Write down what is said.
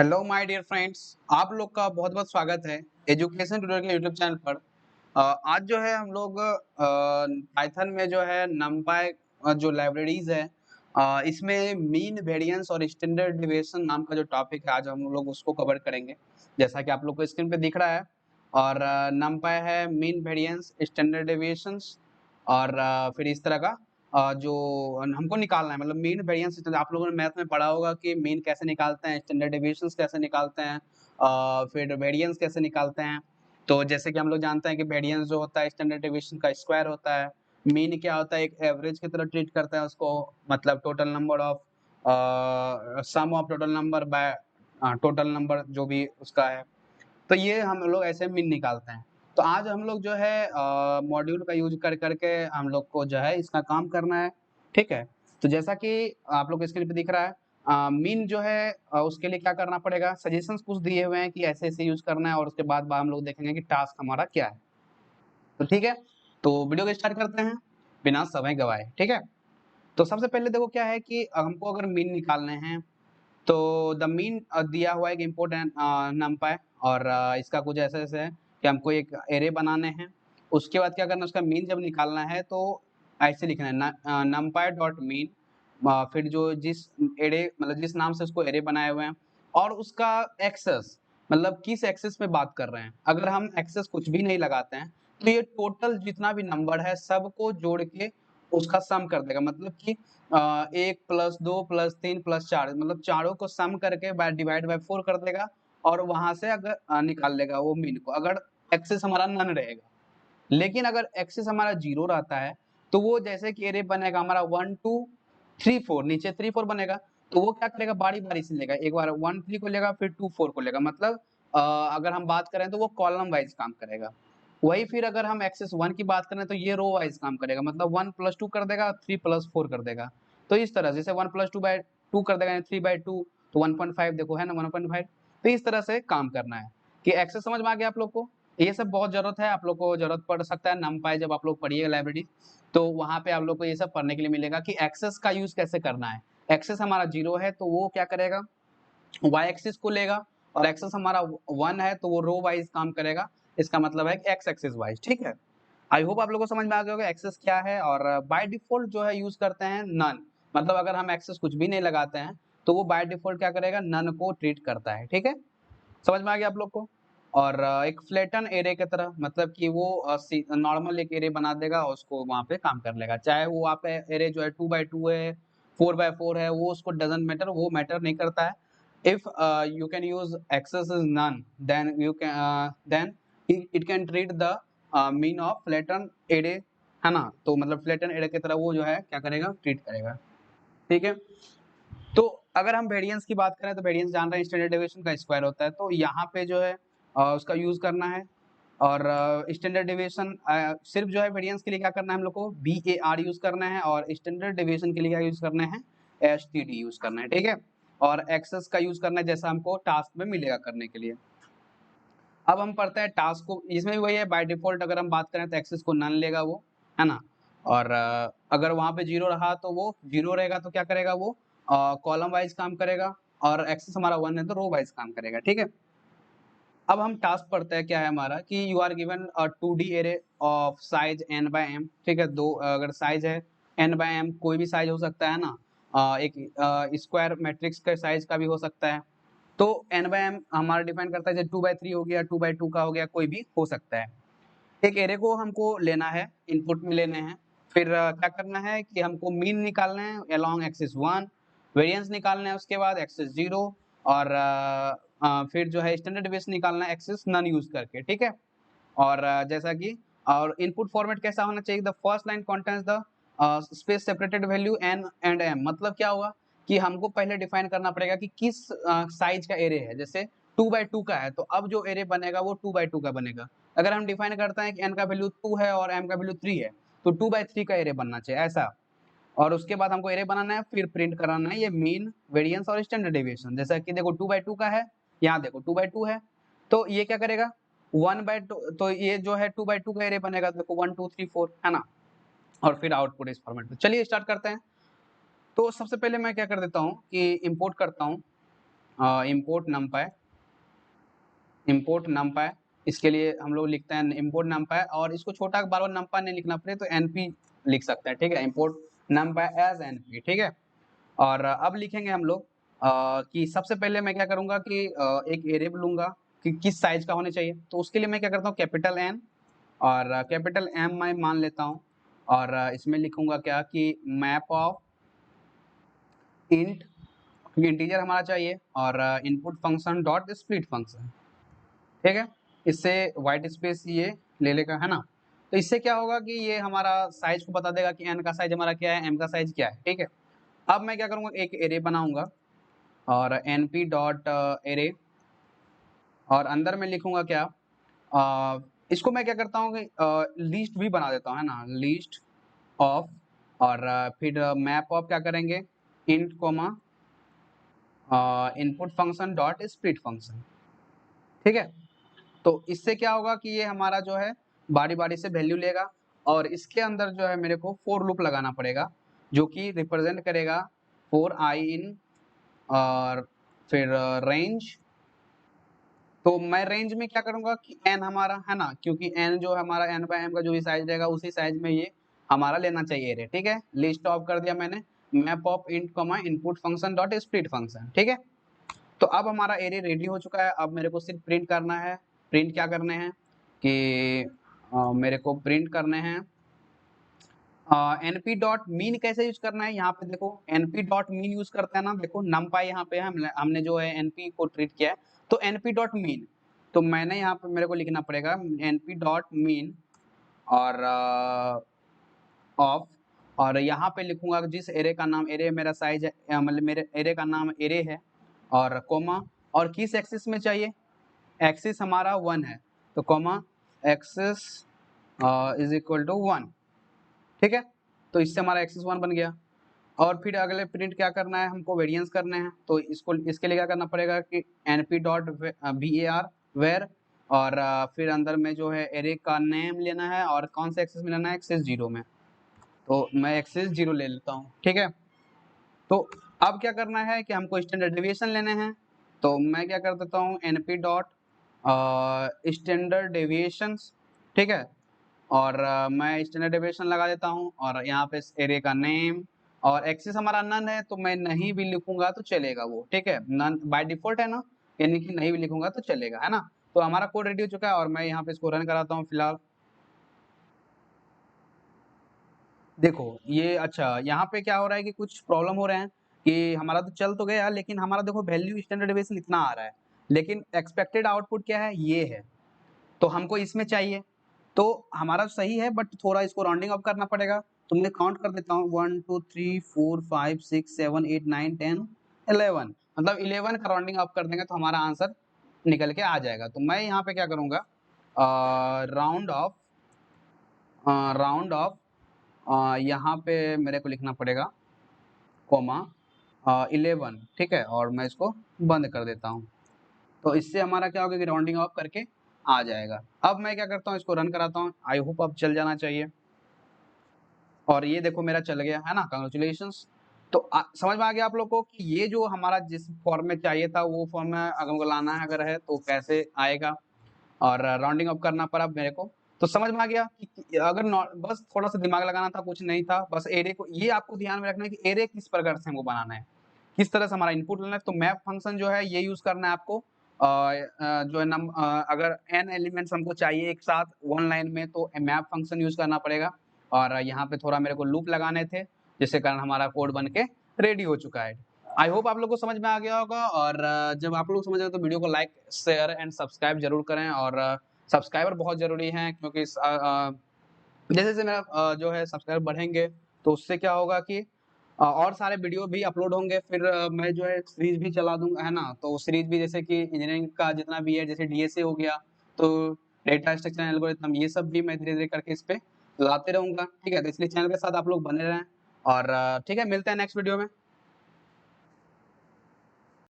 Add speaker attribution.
Speaker 1: Hello my dear friends, आप लोग का बहुत बहुत स्वागत है एजुकेशन ट्यूटर के यूट्यूब चैनल पर। आज जो है हम लोग पाइथन में जो है नमपाई जो लाइब्रेरीज है, इसमें मीन वेरिएंस और स्टैंडर्ड डिविएशन नाम का जो टॉपिक है आज हम लोग उसको कवर करेंगे। जैसा कि आप लोग को स्क्रीन पे दिख रहा है। और नमपाई है मीन वेरिएंस स्टैंडर्ड डिविएशंस। और फिर इस तरह का जो हमको निकालना है, मतलब मीन वेरिएंस। आप लोगों ने मैथ में पढ़ा होगा कि मीन कैसे निकालते हैं, स्टैंडर्ड डेविएशंस कैसे निकालते हैं, फिर वेरिएंस कैसे निकालते हैं। तो जैसे कि हम लोग जानते हैं कि वेरिएंस जो होता है स्टैंडर्ड डेविएशन का स्क्वायर होता है। मीन क्या होता है, एक एवरेज की तरह ट्रीट करता है उसको, मतलब total number of sum of total number by total number जो भी उसका है। तो ये हम लोग ऐसे मीन निकालते हैं। तो आज हम लोग जो है मॉड्यूल का यूज कर करके हम लोग को जो है इसका काम करना है। ठीक है। तो जैसा कि आप लोग स्क्रीन पे दिख रहा है, मीन जो है उसके लिए क्या करना पड़ेगा, सजेशंस कुछ दिए हुए हैं कि ऐसे ऐसे यूज करना है, और उसके बाद हम लोग देखेंगे कि टास्क हमारा क्या है। तो ठीक है, तो वीडियो को स्टार्ट करते हैं बिना समय गवाए। ठीक है। तो सबसे पहले देखो क्या है कि हमको अगर मीन निकालने हैं तो द मीन दिया हुआ है एक इम्पोर्टेंट नमपाई। और इसका कुछ ऐसे ऐसे है कि हमको एक एरे बनाने हैं। उसके बाद क्या करना है, उसका मीन जब निकालना है तो ऐसे लिखना है नमपाई डॉट मीन, फिर जो जिस एरे मतलब जिस नाम से उसको एरे बनाए हुए हैं, और उसका एक्सेस मतलब किस एक्सेस में बात कर रहे हैं। अगर हम एक्सेस कुछ भी नहीं लगाते हैं तो ये टोटल जितना भी नंबर है सबको जोड़ के उसका सम कर देगा। मतलब कि 1 प्लस 2 प्लस 3 प्लस 4, मतलब चारों को सम करके बाय डिवाइड बाय 4 कर देगा। और वहां से अगर निकाल लेगा वो मीन को, अगर एक्सेस हमारा नन रहेगा। लेकिन अगर एक्सेस हमारा 0 रहता है तो वो जैसे कि एरे बनेगा हमारा 1 2 3 4, नीचे 3 4 बनेगा। तो वो क्या करेगा, बारी बारी से लेगा, एक बार 1 3 को लेगा फिर 2 4 को लेगा। मतलब अगर हम बात करें तो वो कॉलम वाइज काम करेगा। वही फिर अगर हम एक्सेस 1 की बात करें तो ये रो वाइज काम करेगा, मतलब 1 प्लस 2 कर देगा, 3 प्लस 4 कर देगा। तो इस तरह जैसे 1 प्लस 2 बाय 2 कर देगा, 3 बाय 2 तो 1.5 देखो है ना, 1.5। तो इस तरह से काम करना है। कि एक्सेस समझ में आ गया आप लोग को। ये सब बहुत जरूरत है, आप लोग को जरूरत पड़ सकता है नमपाई जब आप लोग पढ़िएगा लाइब्रेरी। तो वहां पे आप लोग को ये सब पढ़ने के लिए मिलेगा कि एक्सेस का यूज कैसे करना है। एक्सेस हमारा 0 है तो वो क्या करेगा, वाई एक्सिस को लेगा। और एक्सेस हमारा 1 है तो वो रो वाइज काम करेगा। इसका मतलब है कि एक्स एक्सिस वाइज। ठीक है। आई होप आप लोगों को समझ में आ गया होगा एक्सेस क्या है। और बाय डिफॉल्ट जो है यूज करते हैं नन, मतलब अगर हम एक्सेस कुछ भी नहीं लगाते हैं तो वो बाय डिफॉल्ट क्या करेगा, नन को ट्रीट करता है। ठीक है, समझ में आ गया आप लोग को। और एक फ्लैटन एरे की तरह, मतलब कि वो नॉर्मल एक एरे बना देगा और उसको वहां पे काम कर लेगा। चाहे वो आपका एरे जो है 2 बाय 2 है, 4 बाय 4 है, वो उसको डजंट मैटर, वो मैटर नहीं करता है। If you can use axis is none then you can then it can treat the mean of flatten array, है ना। तो मतलब फ्लैटन एरे की तरह वो जो है क्या करेगा, ट्रीट करेगा। ठीक है। तो अगर हम वेरिएंस की बात करें तो वेरिएंस जान रहे हैं स्टैंडर्ड डेविएशन का स्क्वायर होता है, तो यहाँ पे जो है उसका यूज करना है। और स्टैंडर्ड डेविएशन सिर्फ जो है वेरिएंस के लिए क्या करना है हम लोग को, VAR यूज करना है। और स्टैंडर्ड डेविएशन के लिए क्या यूज करना है, STD यूज करना है। ठीक है। और एक्सेस का यूज करना है जैसा हमको टास्क में मिलेगा करने के लिए। अब हम पढ़ते हैं टास्क को, इसमें भी वही है, बाय डिफॉल्ट अगर हम बात करें तो एक्सेस को नन लेगा वो, है ना। और अगर वहां पे 0 रहा तो वो 0 रहेगा, तो क्या करेगा वो कॉलम वाइज काम करेगा। और एक्सेस हमारा 1 है तो रो वाइज काम करेगा। ठीक है। अब हम टास्क पढ़ते हैं, क्या है हमारा कि you are given 2D array of size n/m। ठीक है, दो अगर साइज है n/m, कोई भी साइज हो सकता है ना। एक स्क्वायर मैट्रिक्स के साइज का भी हो सकता है। तो n/m हमारा डिफाइन करता है, जैसे 2/3 हो गया, 2/2 का हो गया, कोई भी हो सकता है। एक एरे को हमको लेना है, इनपुट में लेने हैं। फिर क्या करना है कि हमको मीन निकालना है अलोंग एक्सिस 1, वेरिएंस निकालना है उसके बाद एक्सिस 0। और फिर जो है स्टैंडर्ड डेविएशन निकालना है एक्सिस नन यूज करके। ठीक है। और जैसा कि और इनपुट फॉर्मेट कैसा होना चाहिए, the first line contains the space separated value n and m। मतलब क्या होगा कि हमको पहले डिफाइन करना पड़ेगा कि किस साइज का एरे है। जैसे 2/2 का है तो अब जो एरे बनेगा वो 2/2 का बनेगा। अगर हम डिफाइन करते हैं कि n का वैल्यू 2 है और m का वैल्यू 3 है तो 2/3 का एरे बनना चाहिए ऐसा। और उसके बाद हमको एरे बनाना है, फिर प्रिंट कराना है ये मीन, वेरिएंस और स्टैंडर्ड डेविएशन। जैसा कि देखो 2/2 का है, यहाँ देखो 2/2 है, तो ये क्या करेगा 1/2, तो ये जो है 2/2 का एरे बनेगा। देखो 1 2 3 4, है ना। और फिर आउटपुट इस फॉर्मेट में। चलिए स्टार्ट करते हैं। तो सबसे पहले मैं क्या कर देता हूँ कि इंपोर्ट करता हूँ इंपोर्ट नमपाई, इंपोर्ट नमपाई, इसके लिए हम लोग लिखते हैं इंपोर्ट नमपाई, और इसको छोटा बार बार नमपाई नहीं लिखना पड़े तो एनपी लिख सकते हैं, ठीक है, इंपोर्ट नमपाई एज एनपी, ठीक है। और अब लिखेंगे हम लोग कि सबसे पहले मैं क्या करूंगा कि एक एरे लूंगा कि किस साइज का होने चाहिए, तो उसके लिए मैं क्या करता हूँ कैपिटल एन और कैपिटल एम मैं मान लेता हूँ, और इसमें लिखूंगा क्या कि मैप ऑफ इंट, क्योंकि इंटीजर हमारा चाहिए, और input function dot split function, ठीक है। इससे व्हाइट स्पेस ये ले लेगा, है ना। तो इससे क्या होगा कि ये हमारा साइज को बता देगा कि एन का साइज हमारा क्या है, एम का साइज क्या है, ठीक है। अब मैं क्या करूंगा, एक एरे बनाऊंगा और np डॉट एरे, और अंदर में लिखूंगा क्या, इसको मैं क्या करता हूँ कि लिस्ट भी बना देता हूँ, है ना, लिस्ट ऑफ, और फिर मैप ऑफ क्या करेंगे, int comma input function dot split function, ठीक है। तो इससे क्या होगा कि ये हमारा जो है बारी बारी से वैल्यू लेगा, और इसके अंदर जो है मेरे को फोर लूप लगाना पड़ेगा जो कि रिप्रेजेंट करेगा फोर आई इन, और फिर रेंज। तो मैं रेंज में क्या करूंगा कि एन हमारा, है ना, क्योंकि एन जो हमारा एन बाय एम का जो भी साइज रहेगा उसी साइज में ये हमारा लेना चाहिए रे, ठीक है। लिस्ट ऑफ कर दिया मैंने, map of int comma input function dot split function, ठीक है। तो अब हमारा एरे रेडी हो चुका है, अब मेरे को सिर्फ प्रिंट करना है। प्रिंट क्या करने हैं कि मेरे को प्रिंट करने हैं np डॉट मीन, कैसे यूज करना है, यहाँ पे देखो np डॉट मीन यूज करते हैं ना, देखो numpy यहाँ पे हमने जो है np को ट्रीट किया है, तो np डॉट मीन, तो मैंने यहाँ पे मेरे को लिखना पड़ेगा np डॉट मीन और ऑफ, और यहाँ पे लिखूंगा जिस एरे का नाम, एरे मेरा साइज है, मतलब मेरे एरे का नाम एरे है, और कोमा, और किस एक्सिस में चाहिए, एक्सिस हमारा 1 है, तो comma axis is equal to 1, ठीक है। तो इससे हमारा एक्सिस 1 बन गया। और फिर अगले प्रिंट क्या करना है, हमको वेरिएंस करने हैं, तो इसको इसके लिए क्या करना पड़ेगा कि np डॉट var वेर, और फिर अंदर में जो है एरे का नेम लेना है, और कौन से एक्सिस में लेना है, एक्सिस 0 में, तो मैं एक्सिस 0 ले लेता हूँ, ठीक है। तो अब क्या करना है कि हमको स्टैंडर्ड डेविएशन लेने हैं, तो मैं क्या कर देता हूँ np डॉट स्टैंडर्ड डेविएशंस, ठीक है, और मैं स्टैंडर्ड डेविएशन लगा देता हूँ, और यहाँ पे एरे का नेम, और एक्सिस हमारा नन है तो मैं नहीं भी लिखूंगा तो चलेगा वो, ठीक है, नन बाय डिफॉल्ट है ना, यानी कि नहीं भी लिखूंगा तो चलेगा, है ना। तो हमारा कोड रेडी हो चुका है, और मैं यहाँ पे इसको रन कराता हूँ फिलहाल। देखो ये अच्छा, यहाँ पे क्या हो रहा है कि कुछ प्रॉब्लम हो रहे हैं कि हमारा तो चल तो गया, लेकिन हमारा देखो वैल्यू स्टैंडर्ड डेविएशन इतना आ रहा है, लेकिन एक्सपेक्टेड आउटपुट क्या है, ये है, तो हमको इसमें चाहिए। तो हमारा सही है, बट थोड़ा इसको राउंडिंग अप करना पड़ेगा, तो मैं काउंट कर देता हूँ 1 2 3 4 5 6 7 8 9 10 11, मतलब 11 का राउंडिंग अप कर देंगे तो हमारा आंसर निकल के आ जाएगा। तो मैं यहाँ पे क्या करूँगा, राउंड ऑफ, राउंड ऑफ, यहाँ पे मेरे को लिखना पड़ेगा कोमा 11, ठीक है, और मैं इसको बंद कर देता हूँ। तो इससे हमारा क्या होगा कि राउंडिंग ऑफ करके आ जाएगा। अब मैं क्या करता हूँ, इसको रन कराता हूँ, आई होप अब चल जाना चाहिए, और ये देखो मेरा चल गया, है ना, कांग्रेचुलेशंस। तो समझ में आ गया आप लोग को कि ये जो हमारा जिस फॉर्म में चाहिए था वो फॉर्म में अगर हमको लाना है अगर है तो कैसे आएगा, और राउंडिंग अप करना पड़ा मेरे को, तो समझ में आ गया कि अगर बस थोड़ा सा दिमाग लगाना था, कुछ नहीं था, बस एरे को ये आपको ध्यान में रखना है कि एरे किस प्रकार से हमको बनाना है, किस तरह से हमारा इनपुट लेना है। तो मैप फंक्शन जो है ये यूज करना है आपको, जो है अगर n एलिमेंट्स हमको चाहिए एक साथ वन लाइन में तो मैप फंक्शन यूज करना पड़ेगा, और यहाँ पे थोड़ा मेरे को लूप लगाने थे जिसके कारण हमारा कोड बन के रेडी हो चुका है। आई होप आप लोग को समझ में आ गया होगा, और जब आप लोग समझ गए तो वीडियो को लाइक शेयर एंड सब्सक्राइब जरूर करें, और सब्सक्राइबर बहुत जरूरी है, क्योंकि जैसे जैसे मेरा जो है सब्सक्राइबर बढ़ेंगे तो उससे क्या होगा कि और सारे वीडियो भी अपलोड होंगे, फिर मैं जो है सीरीज भी चला दूंगा, है ना। तो सीरीज भी जैसे कि इंजीनियरिंग का जितना भी है, जैसे डीएसए हो गया, तो डेटा स्ट्रक्चर एल्गोरिथम, ये सब भी मैं धीरे धीरे करके इस पे लाते रहूंगा, ठीक है। तो इसलिए चैनल के साथ आप लोग बने रहें, और ठीक है, मिलते हैं नेक्स्ट वीडियो में।